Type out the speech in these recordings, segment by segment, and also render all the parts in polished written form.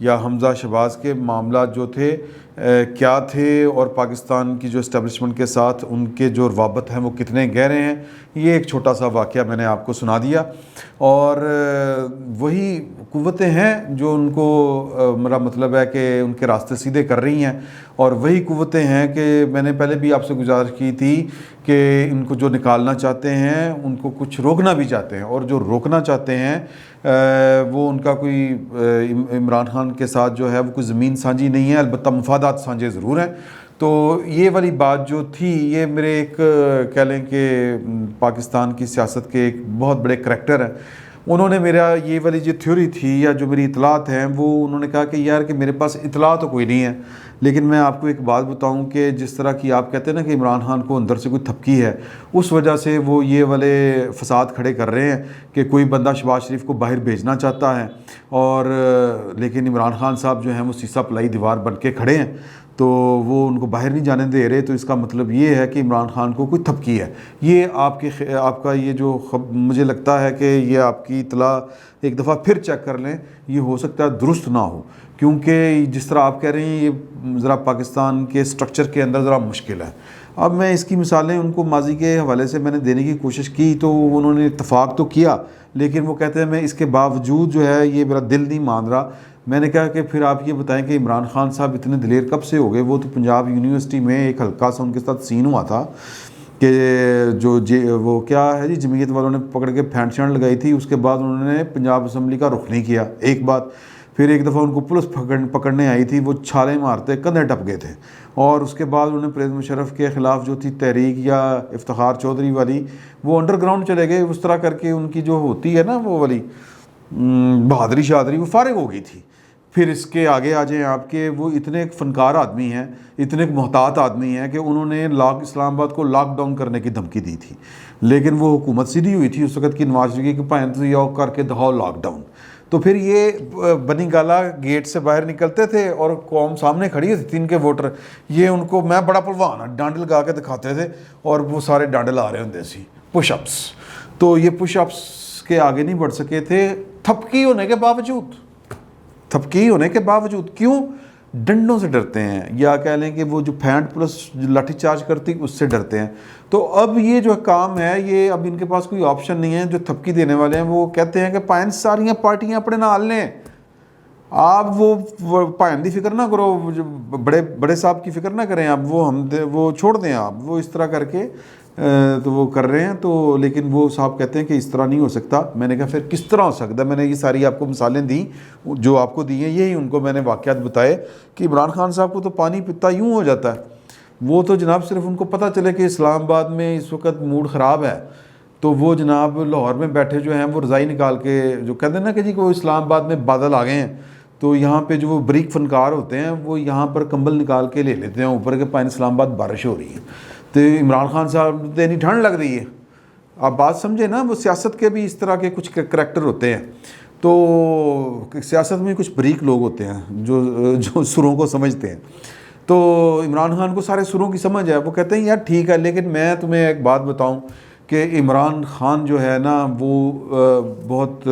یا حمزہ شہباز کے معاملات جو تھے کیا تھے، اور پاکستان کی جو اسٹیبلشمنٹ کے ساتھ ان کے جو روابط ہیں وہ کتنے گہرے ہیں، یہ ایک چھوٹا سا واقعہ میں نے آپ کو سنا دیا۔ اور وہی قوتیں ہیں جو ان کو، میرا مطلب ہے کہ ان کے راستے سیدھے کر رہی ہیں، اور وہی قوتیں ہیں کہ میں نے پہلے بھی آپ سے گزارش کی تھی کہ ان کو جو نکالنا چاہتے ہیں ان کو کچھ روکنا بھی چاہتے ہیں، اور جو روکنا چاہتے ہیں وہ ان کا کوئی عمران خان کے ساتھ جو ہے وہ کوئی زمین سانجھی نہیں ہے، البتہ مفادات سانجھے ضرور ہیں۔ تو یہ والی بات جو تھی، یہ میرے ایک کہہ لیں کہ پاکستان کی سیاست کے ایک بہت بڑے کریکٹر ہیں، انہوں نے میرا یہ والی جو تھیوری تھی یا جو میری اطلاعات ہیں وہ انہوں نے کہا کہ یار کہ میرے پاس اطلاع تو کوئی نہیں ہے، لیکن میں آپ کو ایک بات بتاؤں کہ جس طرح کی آپ کہتے ہیں نا کہ عمران خان کو اندر سے کوئی تھپکی ہے، اس وجہ سے وہ یہ والے فساد کھڑے کر رہے ہیں کہ کوئی بندہ شہباز شریف کو باہر بھیجنا چاہتا ہے، اور لیکن عمران خان صاحب جو ہیں وہ سیسا پلائی دیوار بن کے کھڑے ہیں، تو وہ ان کو باہر نہیں جانے دے رہے۔ تو اس کا مطلب یہ ہے کہ عمران خان کو کوئی تھپکی ہے۔ یہ آپ کا یہ جو مجھے لگتا ہے کہ یہ آپ کی اطلاع ایک دفعہ پھر چیک کر لیں، یہ ہو سکتا ہے درست نہ ہو، کیونکہ جس طرح آپ کہہ رہے ہیں یہ ذرا پاکستان کے سٹرکچر کے اندر ذرا مشکل ہے۔ اب میں اس کی مثالیں ان کو ماضی کے حوالے سے میں نے دینے کی کوشش کی، تو انہوں نے اتفاق تو کیا، لیکن وہ کہتے ہیں میں اس کے باوجود جو ہے یہ میرا دل نہیں مان رہا۔ میں نے کہا کہ پھر آپ یہ بتائیں کہ عمران خان صاحب اتنے دلیر کب سے ہو گئے؟ وہ تو پنجاب یونیورسٹی میں ایک ہلکا سا ان کے ساتھ سین ہوا تھا کہ وہ کیا ہے جی، جمعیت والوں نے پکڑ کے پھینٹ چھینٹ لگائی تھی، اس کے بعد انہوں نے پنجاب اسمبلی کا رخ نہیں کیا، ایک بات۔ پھر ایک دفعہ ان کو پولیس پکڑنے آئی تھی، وہ چھالے مارتے کندھے ٹپ گئے تھے، اور اس کے بعد انہوں نے پرویز مشرف کے خلاف جو تھی تحریک یا افتخار چودھری والی، وہ انڈر گراؤنڈ چلے گئے، اس طرح کر کے ان کی جو ہوتی ہے نا وہ والی بہادری شادری، وہ فارغ ہو گئی تھی۔ پھر اس کے آگے آ جائیں آپ کے، وہ اتنے ایک فنکار آدمی ہیں، اتنے ایک محتاط آدمی ہیں کہ انہوں نے اسلام آباد کو لاک ڈاؤن کرنے کی دھمکی دی تھی، لیکن وہ حکومت سیدھی ہوئی تھی اس وقت کی نواز شریف کی، پائنتیاں کر کے دہاؤ لاک ڈاؤن۔ تو پھر یہ بنی گالا گیٹ سے باہر نکلتے تھے اور قوم سامنے کھڑی ہوتی تھی ان کے ووٹر، یہ ان کو میں بڑا پلوان ہوں ڈانڈ لگا کے دکھاتے تھے، اور وہ سارے ڈانڈل آ رہے ہوتے سی پش اپس، تو یہ پش اپس کے آگے نہیں بڑھ سکے تھے تھپکی ہونے کے باوجود۔ تھپکی ہونے کے باوجود کیوں؟ ڈنڈوں سے ڈرتے ہیں، یا کہہ لیں کہ وہ جو پھینٹ پلس لاٹھی چارج کرتی اس سے ڈرتے ہیں۔ تو اب یہ جو کام ہے، یہ اب ان کے پاس کوئی آپشن نہیں ہے۔ جو تھپکی دینے والے ہیں وہ کہتے ہیں کہ پائن ساریاں پارٹیاں اپنے نال لیں، آپ وہ پائن دی فکر نہ کرو، بڑے صاحب کی فکر نہ کریں آپ، وہ چھوڑ دیں آپ، وہ اس طرح کر کے تو وہ کر رہے ہیں۔ تو لیکن وہ صاحب کہتے ہیں کہ اس طرح نہیں ہو سکتا۔ میں نے کہا پھر کس طرح ہو سکتا ہے؟ میں نے یہ ساری آپ کو مثالیں دیں جو آپ کو دی ہیں، یہی ان کو میں نے واقعات بتائے کہ عمران خان صاحب کو تو پانی پیتا یوں ہو جاتا ہے، وہ تو جناب صرف ان کو پتہ چلے کہ اسلام آباد میں اس وقت موڈ خراب ہے، تو وہ جناب لاہور میں بیٹھے جو ہیں وہ رضائی نکال کے جو کہتے ہیں نا کہ جی کوئی اسلام آباد میں بادل آ گئے ہیں، تو یہاں پہ جو وہ بریک فنکار ہوتے ہیں وہ یہاں پر کمبل نکال کے لے لیتے ہیں اوپر کے پائن اسلام آباد بارش ہو رہی ہے، تو عمران خان صاحب اتنی ٹھنڈ لگ رہی ہے۔ آپ بات سمجھے نا، وہ سیاست کے بھی اس طرح کے کچھ کریکٹر ہوتے ہیں۔ تو سیاست میں کچھ بریک لوگ ہوتے ہیں جو سروں کو سمجھتے ہیں۔ تو عمران خان کو سارے سروں کی سمجھ ہے، وہ کہتے ہیں یار ٹھیک ہے، لیکن میں تمہیں ایک بات بتاؤں کہ عمران خان جو ہے نا وہ بہت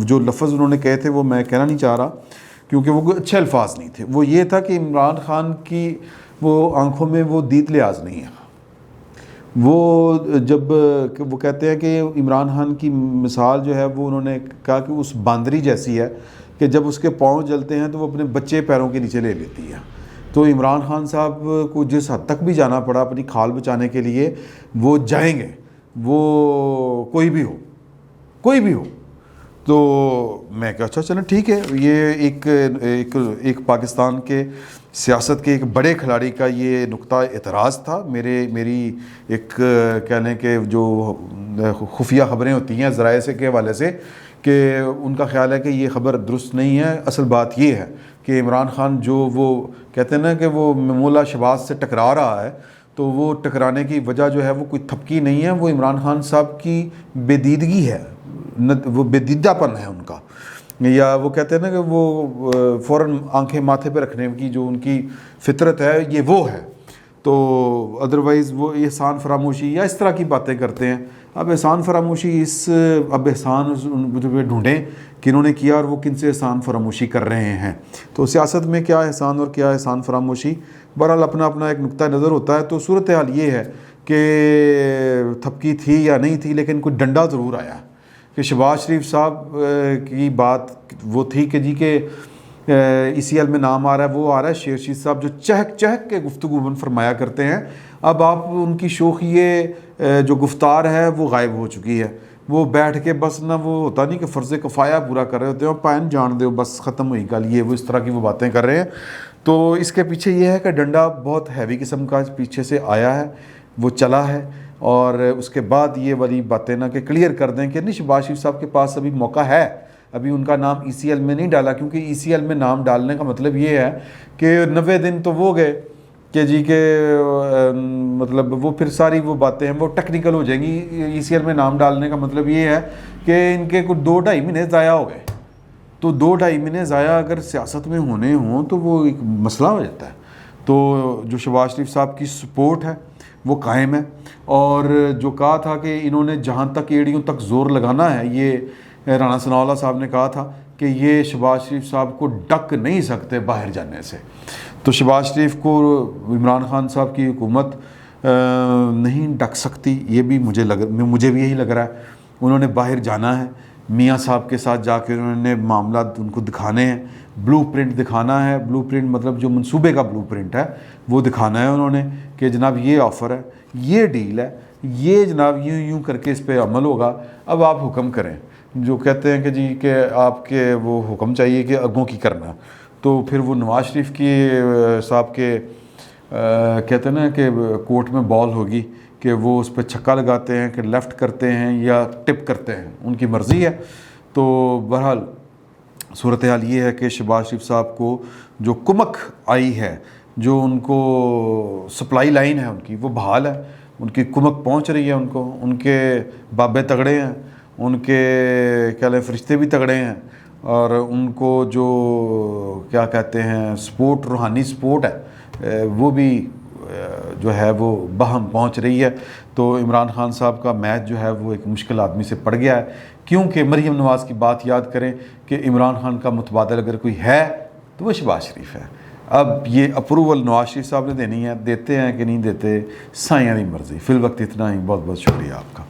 جو لفظ انہوں نے کہے تھے وہ میں کہنا نہیں چاہ رہا کیونکہ وہ کوئی اچھے الفاظ نہیں تھے۔ وہ یہ تھا کہ عمران خان کی وہ آنکھوں میں وہ دیت لیاز نہیں ہے۔ وہ جب وہ کہتے ہیں کہ عمران خان کی مثال جو ہے وہ انہوں نے کہا کہ اس باندری جیسی ہے کہ جب اس کے پاؤں جلتے ہیں تو وہ اپنے بچے پیروں کے نیچے لے لیتی ہے۔ تو عمران خان صاحب کو جس حد تک بھی جانا پڑا اپنی کھال بچانے کے لیے وہ جائیں گے، وہ کوئی بھی ہو۔ تو میں کہا اچھا چلیں ٹھیک ہے، یہ ایک پاکستان کے سیاست کے ایک بڑے کھلاڑی کا یہ نقطہ اعتراض تھا۔ میری ایک کہہ لیں کہ جو خفیہ خبریں ہوتی ہیں ذرائع سے کے حوالے سے کہ ان کا خیال ہے کہ یہ خبر درست نہیں ہے۔ اصل بات یہ ہے کہ عمران خان جو وہ کہتے ہیں نا کہ وہ مولا شہباز سے ٹکرا رہا ہے، تو وہ ٹکرانے کی وجہ جو ہے وہ کوئی تھپکی نہیں ہے، وہ عمران خان صاحب کی بے دیدگی ہے، وہ بے دیدہ پن ہے ان کا، یا وہ کہتے ہیں نا کہ وہ فوراً آنکھیں ماتھے پہ رکھنے کی جو ان کی فطرت ہے یہ وہ ہے۔ تو ادروائز وہ احسان فراموشی یا اس طرح کی باتیں کرتے ہیں۔ اب احسان فراموشی اب احسان جو ڈھونڈیں کہ انہوں نے کیا اور وہ کن سے احسان فراموشی کر رہے ہیں. تو سیاست میں کیا احسان اور کیا احسان فراموشی، بہرحال اپنا اپنا ایک نقطہ نظر ہوتا ہے. تو صورتحال یہ ہے کہ تھپکی تھی یا نہیں تھی، لیکن کوئی ڈنڈا ضرور آیا کہ شہباز شریف صاحب کی بات وہ تھی کہ جی کہ ECL میں نام آ رہا ہے، وہ آ رہا ہے شیر شید صاحب جو چہک چہک کے گفتگو فرمایا کرتے ہیں. اب آپ ان کی شوخی جو گفتار ہے وہ غائب ہو چکی ہے. وہ بیٹھ کے بس نہ وہ ہوتا نہیں کہ فرض کفایہ پورا کر رہے ہوتے ہیں، اور پائن جان دے بس ختم ہوئی گل، یہ وہ اس طرح کی وہ باتیں کر رہے ہیں. تو اس کے پیچھے یہ ہے کہ ڈنڈا بہت ہیوی قسم کا پیچھے سے آیا ہے، وہ چلا ہے، اور اس کے بعد یہ والی باتیں نہ کہ کلیئر کر دیں کہ نہیں شہباز شریف صاحب کے پاس ابھی موقع ہے. ابھی ان کا نام ECL میں نہیں ڈالا، کیونکہ ECL میں نام ڈالنے کا مطلب یہ ہے کہ 90 دن تو وہ گئے کہ جی کہ مطلب وہ پھر ساری وہ باتیں ہیں وہ ٹیکنیکل ہو جائیں گی. ECL میں نام ڈالنے کا مطلب یہ ہے کہ ان کے کچھ 2-2.5 مہینے ضائع ہو گئے. تو 2-2.5 مہینے ضائع اگر سیاست میں ہونے ہوں تو وہ ایک مسئلہ ہو جاتا ہے. تو جو شہباز شریف صاحب کی سپورٹ ہے وہ قائم ہے، اور جو کہا تھا کہ انہوں نے جہاں تک ایڑیوں تک زور لگانا ہے، یہ رانا ثناء اللہ صاحب نے کہا تھا کہ یہ شہباز شریف صاحب کو ڈک نہیں سکتے باہر جانے سے. تو شہباز شریف کو عمران خان صاحب کی حکومت نہیں ڈک سکتی، یہ بھی مجھے بھی یہی لگ رہا ہے. انہوں نے باہر جانا ہے، میاں صاحب کے ساتھ جا کے انہوں نے معاملات ان کو دکھانے ہیں، بلو پرنٹ دکھانا ہے. بلو پرنٹ مطلب جو منصوبے کا بلو پرنٹ ہے وہ دکھانا ہے انہوں نے کہ جناب یہ آفر ہے، یہ ڈیل ہے، یہ جناب یوں کر کے اس پہ عمل ہوگا. اب آپ حکم کریں. جو کہتے ہیں کہ جی کہ آپ کے وہ حکم چاہیے کہ اگوں کی کرنا، تو پھر وہ نواز شریف کی صاحب کے کہتے ہیں نا کہ کورٹ میں بال ہوگی کہ وہ اس پہ چھکا لگاتے ہیں کہ لیفٹ کرتے ہیں یا ٹپ کرتے ہیں، ان کی مرضی ہے. تو بہرحال صورتحال یہ ہے کہ شہباز شریف صاحب کو جو کمک آئی ہے، جو ان کو سپلائی لائن ہے ان کی وہ بحال ہے، ان کی کمک پہنچ رہی ہے ان کو. ان کے بابے تگڑے ہیں، ان کے کیا لیں فرشتے بھی تگڑے ہیں، اور ان کو جو کیا کہتے ہیں سپورٹ، روحانی سپورٹ ہے وہ بھی جو ہے وہ باہم پہنچ رہی ہے. تو عمران خان صاحب کا میچ جو ہے وہ ایک مشکل آدمی سے پڑ گیا ہے، کیونکہ مریم نواز کی بات یاد کریں کہ عمران خان کا متبادل اگر کوئی ہے تو وہ شہباز شریف ہے. اب یہ اپروول نواز شریف صاحب نے دینی ہے، دیتے ہیں کہ نہیں دیتے، سائیں دی مرضی. فی الوقت اتنا ہی. بہت بہت شکریہ آپ کا.